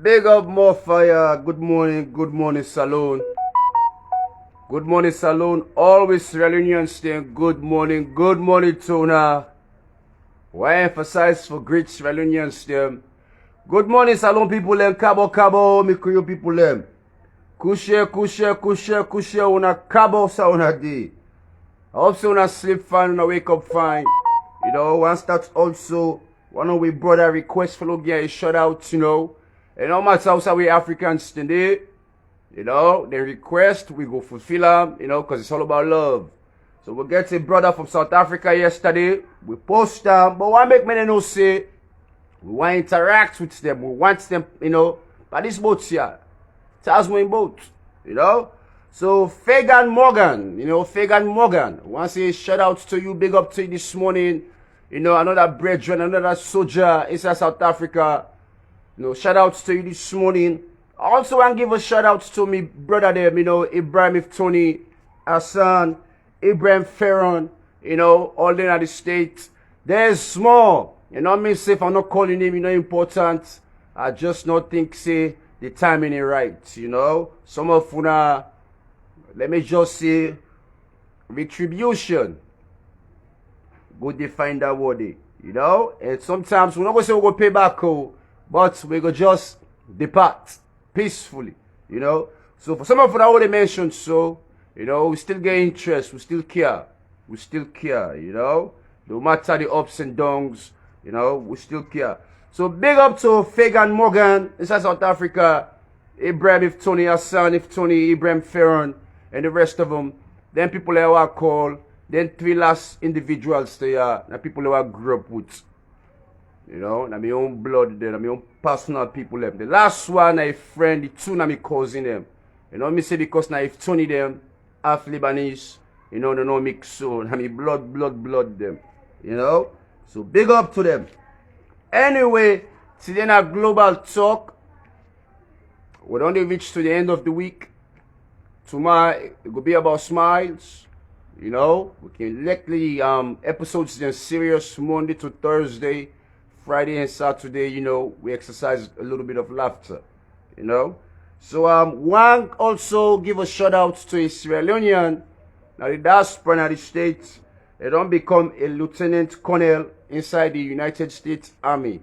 Big up more fire. Good morning, Saloon. Good morning, Saloon. Always Sierra Leonean staying. Good morning, Tuna. Why emphasize for great Sierra Leonean staying? Good morning, Saloon people them. Cabo, me Creole people them. Kushe, una cabo sa una di. I hope so una sleep fine, una wake up fine. You know, once that's also one of we brother request for get a shout out, you know. And no matter how we Africans today, you know, they request, we go fulfill them, you know, because it's all about love. So we get a brother from South Africa yesterday, we post them, but why make many know say, we want to interact with them, we want them, you know, by this boat here, Tasman boat, you know. So Fagan Morgan, want to say shout out to you, big up to you this morning, you know, another brethren, another soldier inside South Africa. You know, shout outs to you this morning. I also want to give a shout out to me brother them, you know, Ibrahim Tony, Hassan, Ibrahim Ferron, you know, all in the States. There's small. You know what I mean? Say if I'm not calling him, you know, important. I just not think, say, the timing is right, you know. Some of una, let me just say, retribution. Go define that word, you know. And sometimes we're not going to say we're going to pay back, but we go just depart peacefully, you know. So for some of what I already mentioned, so, you know, we still get interest, we still care, you know. No matter the ups and downs, you know, we still care. So big up to Fagan Morgan, inside South Africa, Ibrahim Tony, Hassan, Ibrahim Ferron, and the rest of them. Then people that I call, then three last individuals there, and people that I grew up with. You know, na my own blood there, na my own personal people them. The last one, I friend, the two na my cousin them. You know, me say because na if Tony them, half Lebanese, you know, they no mix so, na me blood them. You know? So big up to them. Anyway, today na global talk. We don't reach to the end of the week. Tomorrow, it will be about smiles. You know, we can likely episodes then serious Monday to Thursday. Friday and Saturday, you know, we exercise a little bit of laughter, you know. So one also give a shout out to a Sierra Leonean. Now the diaspora in the States, they don't become a lieutenant colonel inside the United States Army.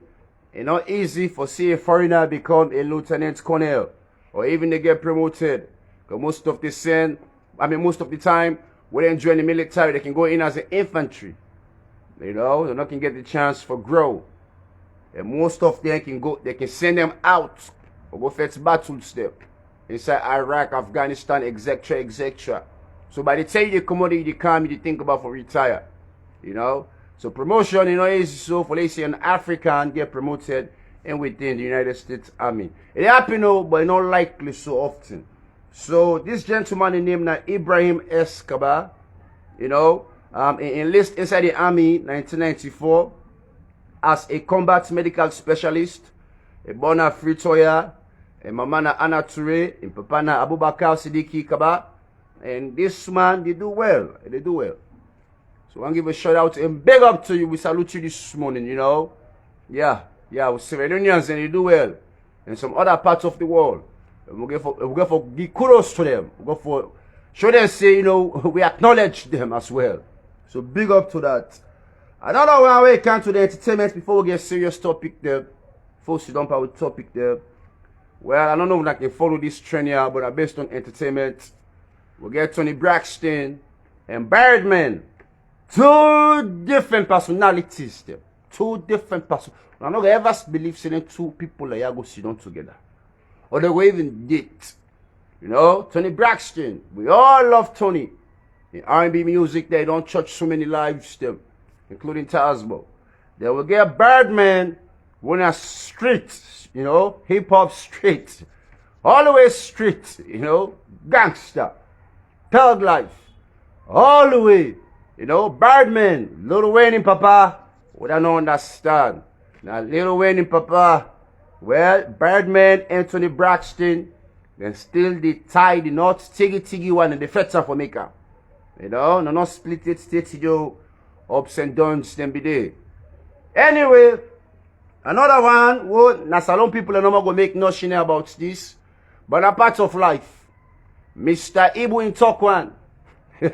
It's not easy for see a foreigner become a lieutenant colonel or even they get promoted. Because most of the time, when they join the military, they can go in as an infantry. You know, they're not going to get the chance for grow. And most of them they can send them out or go fetch battle step inside Iraq, Afghanistan, etc. So by the time you come out, you come, you think about for retire, you know. So promotion, you know, is so for let's say an African get promoted and within the United States Army. It happen, but not likely so often. So this gentleman named Ibrahim Escobar, you know, enlist inside the Army 1994. As a combat medical specialist, a Bona Fritoya, a Mamana Anna Toure, and Papana Abubakar Siddiqui Kaba. And this man, they do well. So I want to give a shout out and big up to you. We salute you this morning, you know. Yeah, with Sierra Leoneans and they do well. And some other parts of the world. And we go for give kudos to them. We go for show them say, you know, we acknowledge them as well. So big up to that. Another one we come to the entertainment before we get serious topic there. First, you dump our topic there. Well, I don't know if I can follow this trend here, but based on entertainment, we get Toni Braxton and Birdman. Two different personalities there. I don't ever believe saying two people like go sit down together. Or they will even date. You know, Toni Braxton. We all love Toni. In R&B music, they don't touch so many lives them. Including Tasbo. They will get Birdman when a street, you know, hip-hop street. All the way street, you know, gangster, thug life. All the way, you know, Birdman, Lil Wayne and Papa, what I don't understand. Now, Lil Wayne and Papa, well, Birdman, Anthony Braxton, then still the tie, the not tiggy one, and the fetter for maker. You know, no, not split it, state, you ups and downs, then be there. Anyway, Another one, well, na Salon people are not going to make nothing about this, but a part of life. Mr. Ibu in talk one. When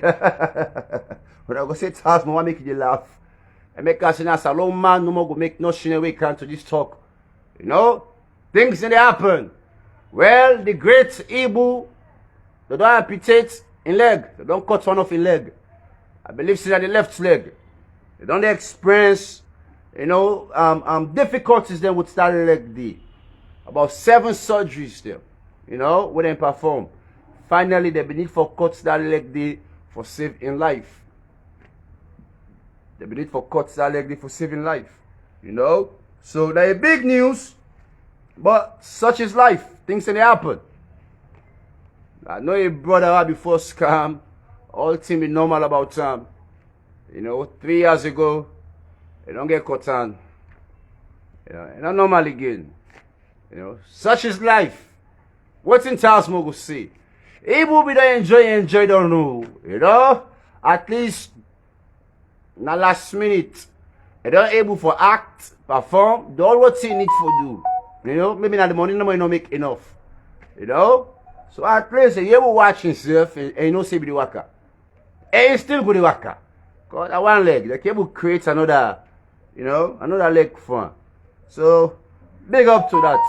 I go say Taz, I make you laugh. I make us in a Salon man, no more go make nothing away can to this talk. You know, things that happen. Well, the great Ibu, they don't amputate in leg. They don't cut one off in leg. I believe it's at the left leg. They don't experience, you know, difficulties then with starting leg D. About 7 surgeries there, you know, when they perform. Finally, they need for cut that leg D for saving life. They need for cut that leg D for saving life, you know. So they're big news, but such is life. Things that happen. I know a brother before scam. All thing be normal about him. You know, 3 years ago, they don't get caught on. You know, it's not normal again. You know, such is life. What's in Charles Mogo say? Able be there enjoy, don't know. You know, at least na last minute, they don't able for act, perform, do all what they need for do. You know, maybe not the money no not make enough. You know? So at least you will watch himself and you know say be the worker. And you still go the worker. Cause that one leg, the cable creates another, you know, another leg for him. So big up to that.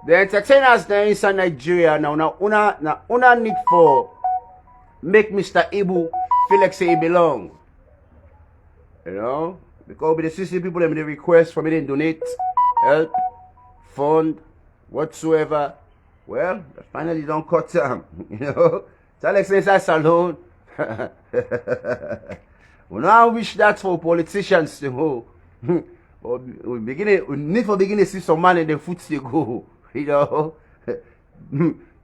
The entertainers there inside Nigeria now una need for make Mr. Ibu feel like say he belong. You know? Because with the 60 people that made the request for me to donate, help, fund, whatsoever. Well, finally don't cut them. You know? So Alex inside Salon. We now wish that for politicians to go. we need for beginning to see some man in the foot to go. You know?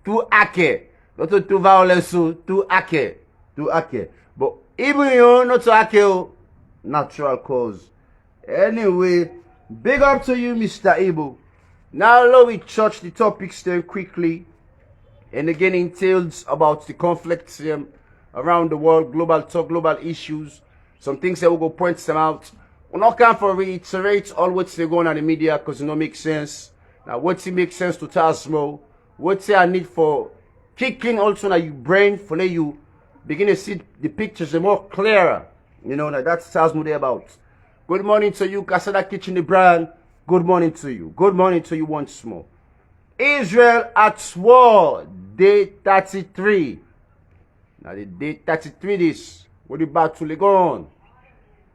Too ake. Not too violence, too ake. Too ake. But even you not too ake, natural cause. Anyway, big up to you, Mr. Ibu. Now let me touch the topics then quickly. And again entails about the conflicts around the world, global talk, global issues. Some things that we go point them out. We're not going to reiterate all what's going on in the media because it don't make sense. Now what's it make sense to Tasmo? What's I need for kicking also now your brain for let you begin to see the pictures more clearer. You know, like that's Tasmo there about. Good morning to you, Kasada Kitchen the brand. Good morning to you. Good morning to you once more. Israel at war, day 33. Now the day 33 this. What the battle go on?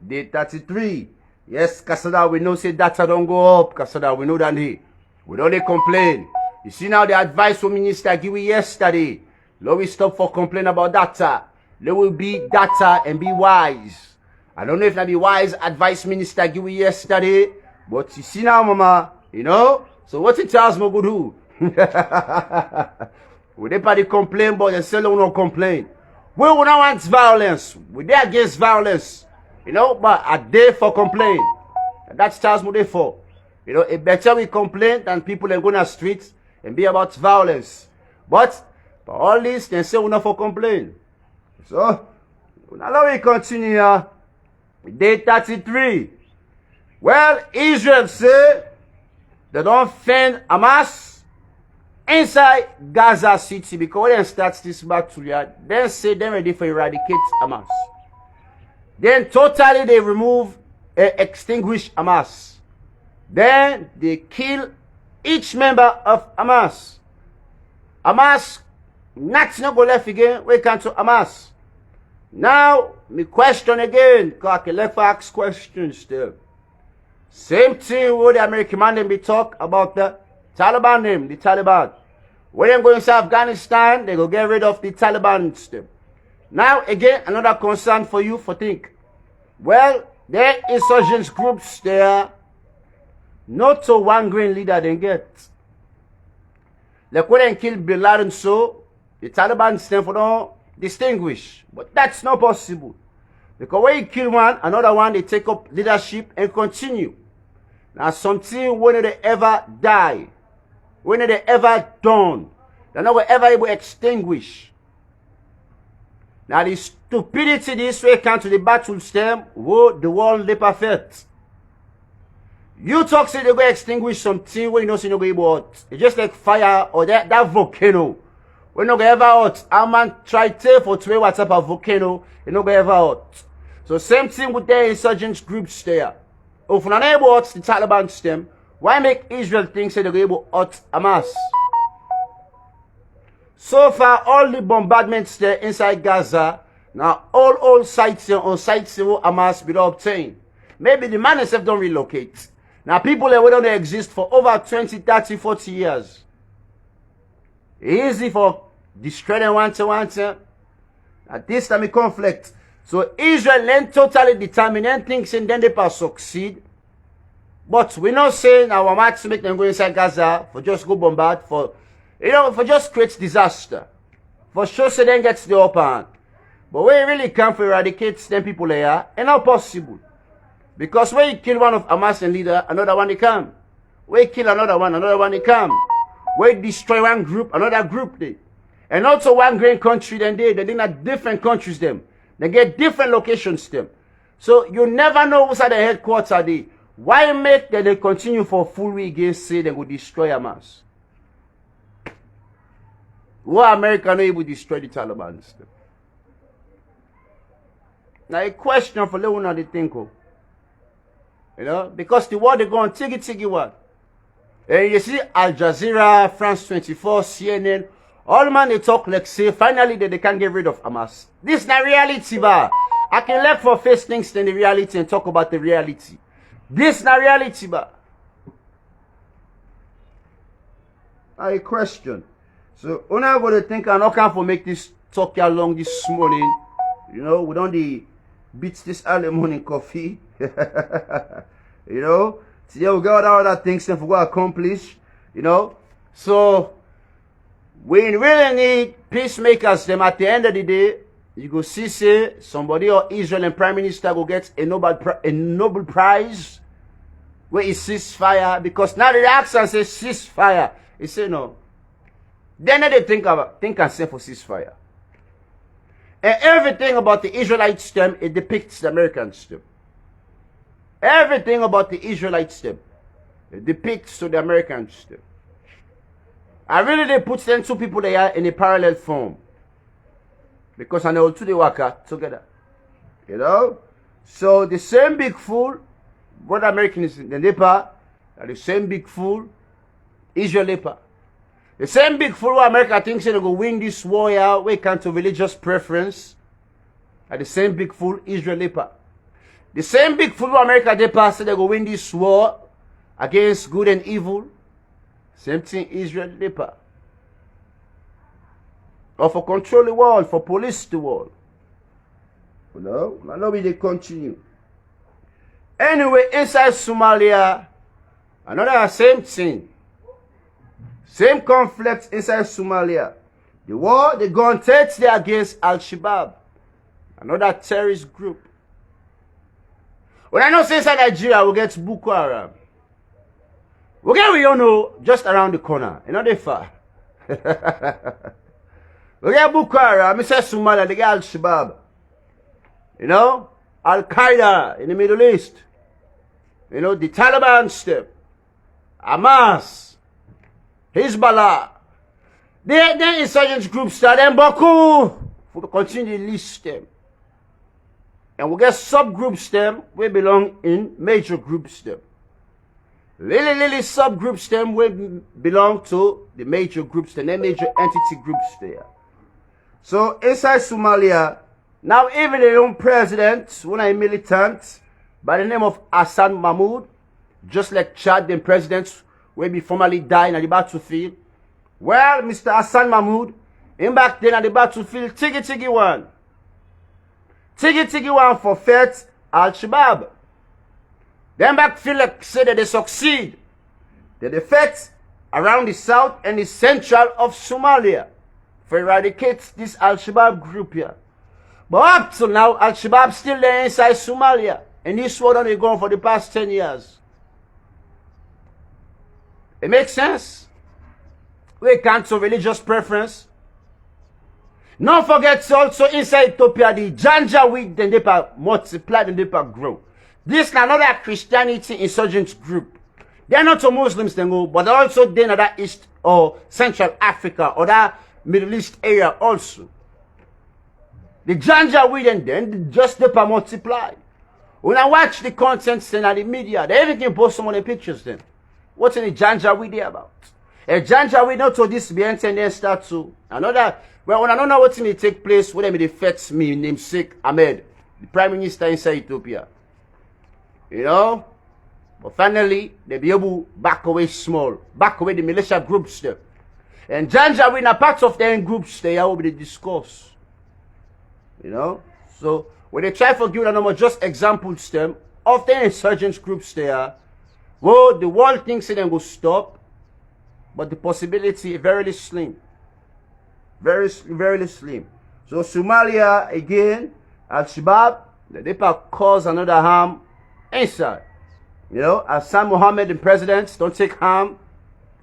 Day 33. Yes, Kasada, we know say data don't go up. Kasada, we know that here. We don't they complain. You see now the advice from Minister give we yesterday. Let we stop for complain about data. There will be data and be wise. I don't know if that be wise advice Minister give we yesterday. But you see now, mama, you know? So what it tells me good who? We they complain, but they still don't complain. We don't want violence. We there against violence. You know, but a day for complain. And that's tells me for. You know, it better we complain than people that go on the streets and be about violence. But for all this, they say we not for complain. So, now we continue here. Day 33. Well, Israel say they don't fend Hamas inside Gaza City because when they start this battle, they say they're ready for eradicate Hamas. Then totally they remove, extinguish Hamas. Then they kill each member of Hamas. Hamas, nothing not go left again. We come to Hamas. Now, me question again, because I can left ask questions still. Same thing with the American man be talk about the Taliban name, the Taliban. When they go into Afghanistan, they go get rid of the Taliban system. Now again, another concern for you for think. Well, there insurgents groups there, not so one green leader they get. Like when they kill Bin Laden, so the Taliban stand for don't distinguish. But that's not possible. Because when you kill one, another one, they take up leadership and continue. Now something when they ever die, when they ever done, they're not ever able to extinguish. Now the stupidity this way come to the battle stem, whoa, the world they perfect. You talk say they go extinguish something when you know say no go able out. It's just like fire or that volcano. When no go ever out. A man try to for 2 what's up a volcano, it no go ever out. So same thing with the insurgent groups there. If we're not able out the Taliban stem, why make Israel think say they go able out Hamas? So far, all the bombardments there inside Gaza, now all sites here on sites where Hamas be obtained. Maybe the man himself don't relocate. Now people that don't exist for over 20, 30, 40 years. Easy for destroying one to. At this time of conflict. So Israel then totally determined and thinks and then they can succeed. But we're not saying our max make them go inside Gaza for just go bombard for just create disaster. For sure so then gets the upper hand. But we really can't eradicate them people there, and not possible. Because when you kill one of Hamas and leader, another one they come. When you kill another one they come. When you destroy one group, another group they. And also one great country then they not different countries them. They get different locations them. So you never know what's at the headquarters they. Why make that they continue for full week against say they will destroy Hamas? Why America not able to destroy the Taliban? Now a question for Leona they think of. You know, because the war they go on tiggy one. And you see Al Jazeera, France 24, CNN, all man they talk like say finally that they can't get rid of Hamas. This is not reality, ba. I can left for face things than the reality and talk about the reality. This is not reality, ba. A question. So when I go to think I'm not going to make this talk here long this morning. You know, we don't beat this early morning coffee. You know, today we got all that things and we go accomplish. You know, so we really need peacemakers. Them at the end of the day, you go see say somebody or Israel and Prime Minister go get a Nobel Prize where he ceasefire because now the action says ceasefire. He say no. Then they think and say for ceasefire. And everything about the Israelite stem, it depicts the American stem. Everything about the Israelite stem, it depicts to the American stem. I really they put them two people there in a parallel form. Because I know two they work together. You know? So the same big fool, brother American is in the Lepa, and the same big fool, Israel Lepa. The same big fool who America thinks they're going to win this war here, we can't to religious preference. And the same big fool, Israel Lepa. The same big fool who America they pass they're going to win this war against good and evil. Same thing, Israel Lepa. Or for control the world, for police the world. You know, and now they continue. Anyway, inside Somalia, another same thing. Same conflict inside Somalia. The war, they go on Thursday against Al-Shabaab, another terrorist group. When I know say inside Nigeria, we get Boko Haram. We get we all know just around the corner, not that far. We get Boko Haram, inside Somalia, they get Al-Shabaab. You know, Al-Qaeda in the Middle East. You know, the Taliban step, Hamas, Hezbollah. Then insurgent groups start them Baku. We continue to list them. And we get subgroups them, we belong in major groups them. Little subgroups them, we belong to the major groups, the major entity groups there. So inside Somalia, now even their own president, one a militant, by the name of Hassan Mahmoud, just like Chad, the presidents, will be formerly died at the battlefield. Well, Mr. Hassan Mahmoud, him back then at the battlefield, tiggy one. Tiggy one for fight Al-Shabaab. Then back feel like say that they succeed. That they fight around the south and the central of Somalia for eradicate this Al-Shabaab group here. But up to now, Al-Shabaab still there inside Somalia. And this war only gone for the past 10 years. It makes sense. We can't so religious preference. Don't forget also inside Ethiopia, the Janjaweed, then they multiply, then they grow. This is another Christianity insurgent group. They're not to Muslims, they go, but also they're in that East or Central Africa or that Middle East area also. The Janjaweed and then just the multiply. When I watch the content sent on the media, they even can post some of the pictures then. What's in the Janjaweed there about? A Janjaweed not to this be and then start to another. Well, when I don't know what's in it take place, when they fetch me namesake Ahmed, the Prime Minister inside Ethiopia. You know? But finally, they be able to back away small, back away the militia groups there. And Janjaweed are part of their groups they will be discussed. You know? So when they try to give a number just examples them of the insurgent groups there, well, the world thinks they will stop, but the possibility is very slim. Very slim. So Somalia again, Al-Shabaab, they cause another harm inside. You know, Hassan Mohammed, the president, don't take harm.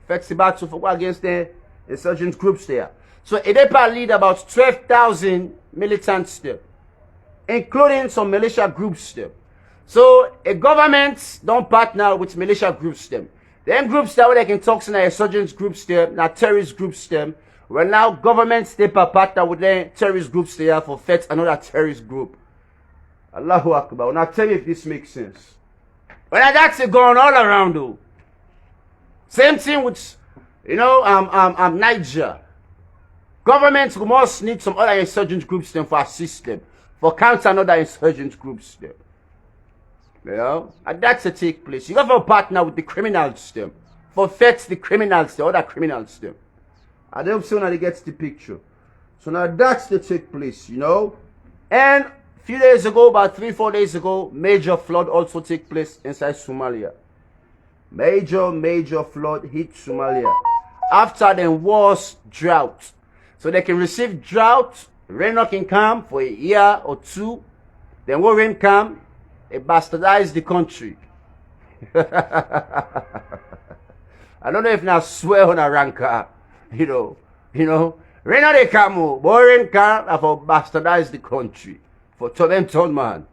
Affects the battle for against the insurgent groups there. So EDEPA lead about 12,000 militants there, including some militia groups there. So a government don't partner with militia groups them. Them groups that where they can talk to the insurgent groups there, not terrorist groups them. Well now governments they partner with the terrorist groups there for fight another terrorist group. Allahu Akbar. Now tell me if this makes sense. Well that's going all around though. Same thing with Niger. Governments must need some other insurgent groups them for assist them, for counter another insurgent groups them. You know? And that's to take place. You got to partner with the criminals them, for fetch the criminals, the other criminals them. I don't see now they get the picture. So now that's to take place, you know. And a few days ago, about 3-4 days ago, major flood also take place inside Somalia. Major flood hit Somalia. After the worst drought. So they can receive drought, rain not can come for a year or two. Then when rain come, it bastardize the country. I don't know if now swear on a ranker, you know, rain not they come, but rain come for bastardize the country, for tormented man.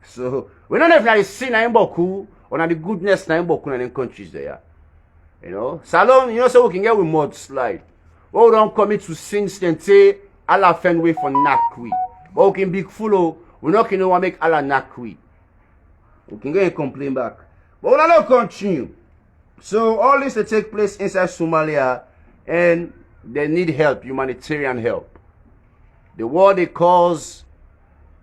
So we don't know if now you see na imboku or na the goodness na imboku na them countries there. You know, Salon, you know, so we can get with mudslide. Well, we don't commit to sins then say Allah fend way for nakwi. But we can be full. We're not going to make Allah nakwi. We can go and complain back. But we'll not continue. So all this will take place inside Somalia and they need help, humanitarian help. The world they cause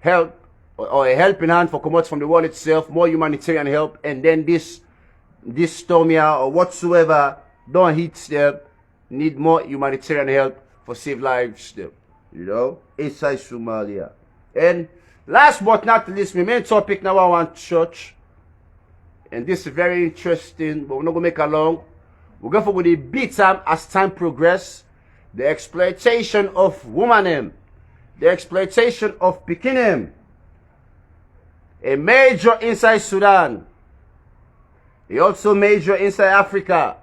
help or a helping hand for coming from the world itself, more humanitarian help, and then this storm here or whatsoever don't hit them, need more humanitarian help for save lives them, you know, inside Somalia. And last but not least, my main topic now I want church. And this is very interesting, but we're not going to make it long. We're going for the big time as time progresses. The exploitation of women, the exploitation of Pekin, a major inside Sudan. They also major inside Africa.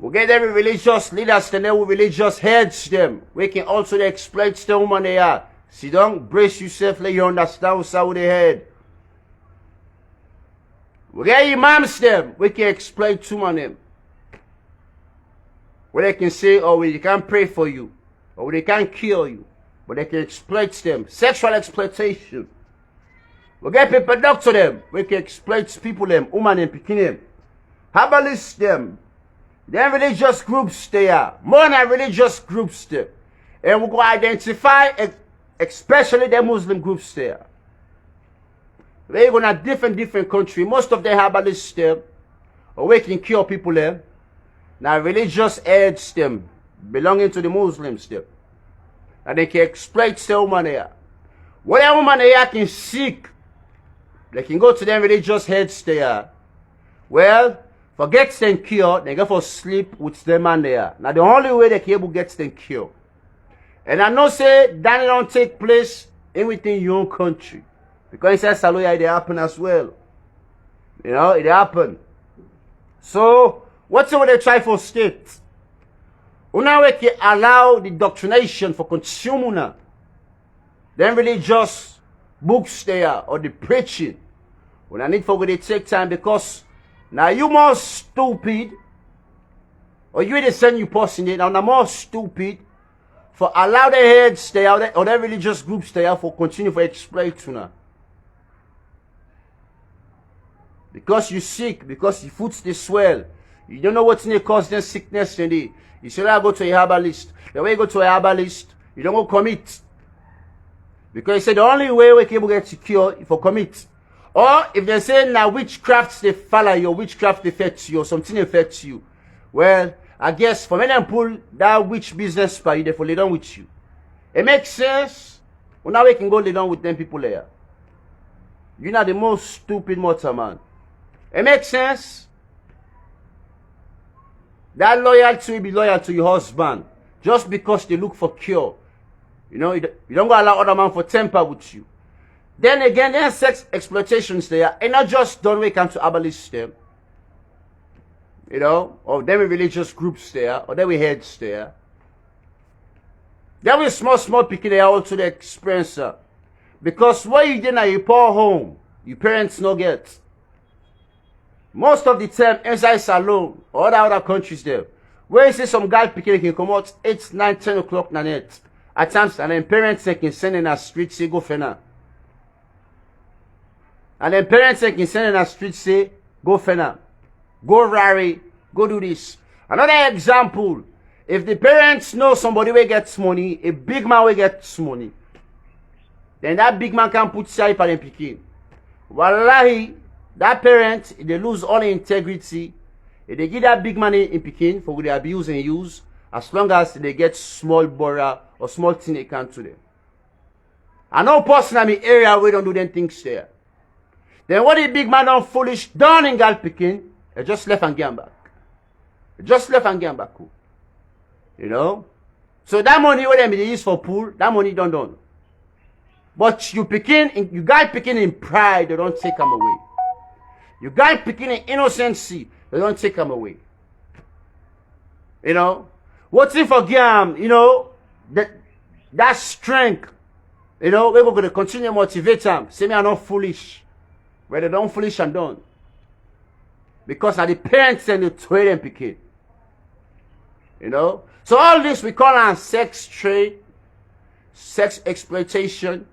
We get every religious leaders and then we religious heads them. We can also exploit the woman they are. Sit down, brace yourself, let you understand what's how they head. We get imams them. We can exploit two of them. Where they can say, oh, we can't pray for you. Or they can't kill you. But they can exploit them. Sexual exploitation. We get people doctor them. We can exploit people them. Woman and picking them. Herbalists them. Then religious groups they are. More than religious groups there. And we go identify especially the Muslim groups there. They're going to different country. Most of them herbalists there. Or we can cure people there. Now religious aids them. Belonging to the Muslims there. And they can exploit the woman there. What a woman there can seek. They can go to them religious heads there. Well, forget them cure, they go for sleep with them man there. Now the only way they can able get them cure. And I know say that don't take place in within your own country. Because inside Saloya it happen as well. You know, it happen. So what's what they try for state? Una we can allow the doctrination for consumer. Then religious books there or the preaching. When I need for to take time because now you more stupid or you the send you person it now more stupid for allow the heads stay out or the religious groups stay out for continue for exploit to now. Because you sick, because your foot they swell, you don't know what's in the cause them sickness in the. You should not go to a herbalist. The way you go to a herbalist, you don't go commit. Because he said the only way we can get secure is for commit. Or if they say now witchcraft they follow you, witchcraft affects you, or something affects you. Well, I guess for many pull that witch business by you, therefore lay down with you. It makes sense. Well, now we can go lay down with them people there. You're not the most stupid mortal man. It makes sense. That loyalty will be loyal to your husband. Just because they look for cure. You know, you don't go allow other man for temper with you. Then again, there's sex exploitations there. And not just done when it comes to abolish them. You know, or then we religious groups there, or then we heads there. Then we small picking there also the experiencer. Because what you did now, you poor home, your parents no get. Most of the time, inside salon or other countries there, where you see some guy picking can come out 8, 9, 10 o'clock na night. At times, and then parents can send in a street say go fena. And then parents can send in a street say go fena. Go rary, go do this. Another example, if the parents know somebody will get money, a big man will get money, then that big man can put side for them picking. Wallahi, that parent, if they lose all the integrity, if they give that big money in picking for the abuse and use, as long as they get small borrow or small thing they can to them. I know personally in the area we don't do them things there. Then what the big man done foolish done in gal picking, they just left and get back. They just left and get back. You know? So that money what they use for pool, that money done. But you guys picking in pride, they don't take them away. You guys picking in innocency, they don't take them away. You know? What's if again, you know, that strength, you know, we're going to continue to motivate them. Say me I'm not foolish. Where they don't foolish and done. Because now the parents and the trade and picking. You know? So all this we call on sex trade, sex exploitation.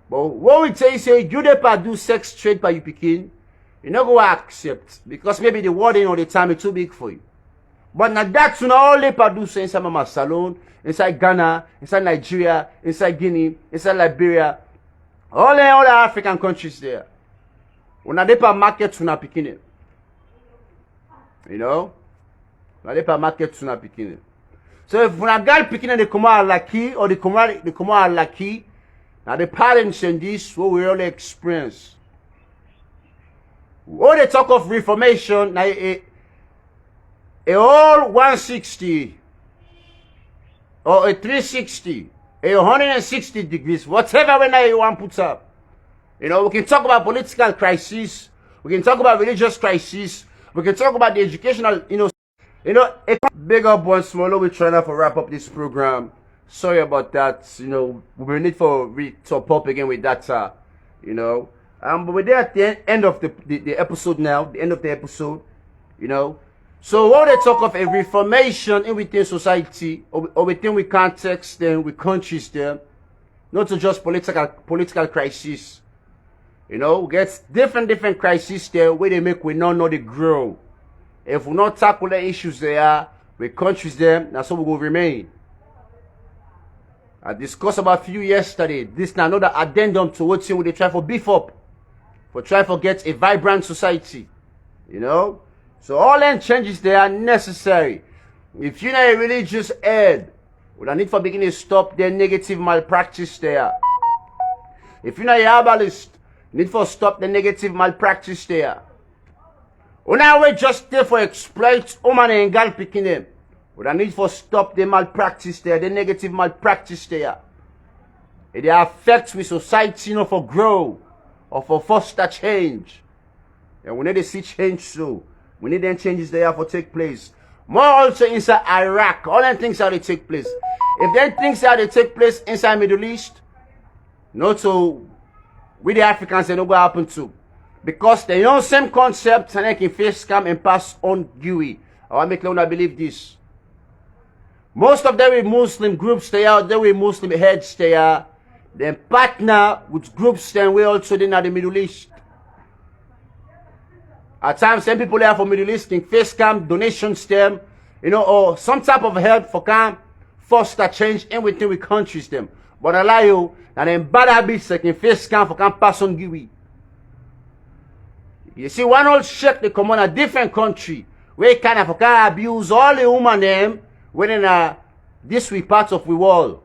But what we tell you say, you never do sex trade by you picking, you're not going to accept. Because maybe the wording all the time is too big for you. But now that's not all they produce inside Mama Salon, inside Ghana, inside Nigeria, inside Guinea, inside Liberia, all the other African countries there. When they per market to na picking. You know? When they per market to na picking. So if when a girl picking they come out lucky or they come out lucky, now the parents and this what we really experience. When they talk of reformation, now a whole 160 or a 360, a 160 degrees, whatever when you want puts up. You know, we can talk about political crisis, we can talk about religious crisis, we can talk about the educational, you know, big up once more. We're trying to wrap up this program. Sorry about that. You know, we need for top up again with that. You know, but we're there at the end of the episode now. The end of the episode. You know. So when they talk of a reformation in within society or within we context them, we countries them, not to just political crisis. You know, we get different crises there where they make we not know they grow. If we not tackle the issues there, we countries them, that's how we will remain. I discussed about few yesterday. This now another addendum to what they try for beef up, for try for get a vibrant society. You know. So all them changes they are necessary. If you're not a religious head, we don't need for beginning to stop their negative malpractice there. If you're not a herbalist, you need for stop the negative malpractice there. We not just there for exploit woman and girl picking them. We don't need for stop the malpractice there, the negative malpractice there. It affects with society, you know, for grow or for foster change. And we need to see change so. We need them changes there for take place. More also inside Iraq. All them things how they take place. If them things how they take place inside Middle East, not so We the Africans, they don't go happen to. Because they know same concept and they can face scam and pass on GUI. I want to make Leona believe this. Most of them with Muslim groups they are, they with Muslim heads they are. Then partner with groups then we also in the Middle East. At times, some people there for Middle East can face scam, donations them, or some type of help for can foster change in within with countries them. But I lie you, and then bad habits they can face scam for can pass on GUI. You see, one old sheikh they come on a different country where kind of can abuse all the woman them within this we part of the world.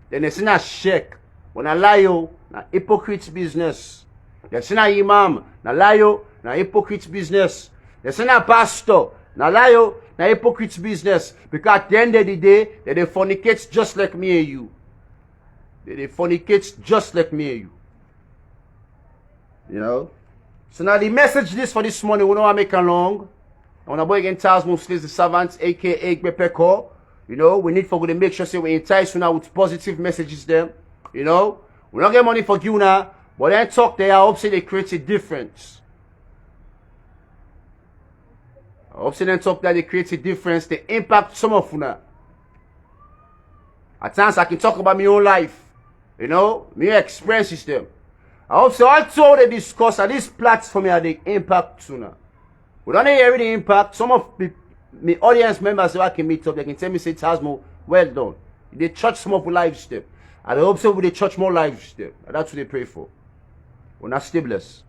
Then they see a sheikh. When I lie you, na hypocrite business. They see a imam, na lie you, na hypocrite business. They see a pastor, na lie you, na hypocrite business. Because at the end of the day, they fornicate just like me and you. They fornicate just like me and you. You know? So now the message this for this morning, we don't want to make it long. I want to boy again Tasmo Slays the Servants, aka Gbepeko. We need for good to make sure say we entice you now with positive messages them. We don't get money for you now, but then talk there, I hope say they create a difference. I hope say then talk that they create a difference, they impact some of you now. At times I can talk about my own life, my experiences them. I hope so also they discuss at this platform here the impact sooner. We don't hear the impact. Some of my audience members who I can meet up, they can tell me say Tasmo, well done. They touch some of the lives them. And I hope so they touch more lives them. And that's what they pray for. We're not stay blessed.